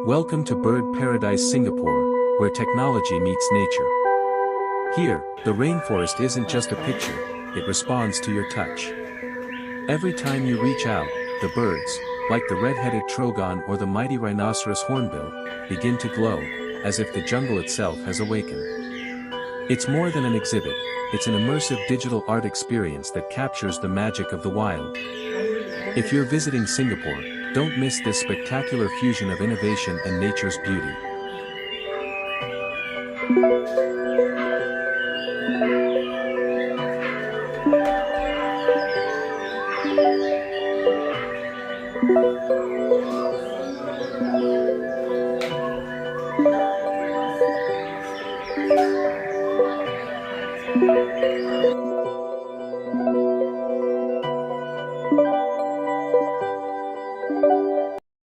Welcome to Bird Paradise Singapore, where technology meets nature. Here, the rainforest isn't just a picture, it responds to your touch. Every time you reach out, the birds, like the red-headed Trogon or the mighty Rhinoceros Hornbill, begin to glow, as if the jungle itself has awakened. It's more than an exhibit, it's an immersive digital art experience that captures the magic of the wild. If you're visiting Singapore, don't miss this spectacular fusion of innovation and nature's beauty.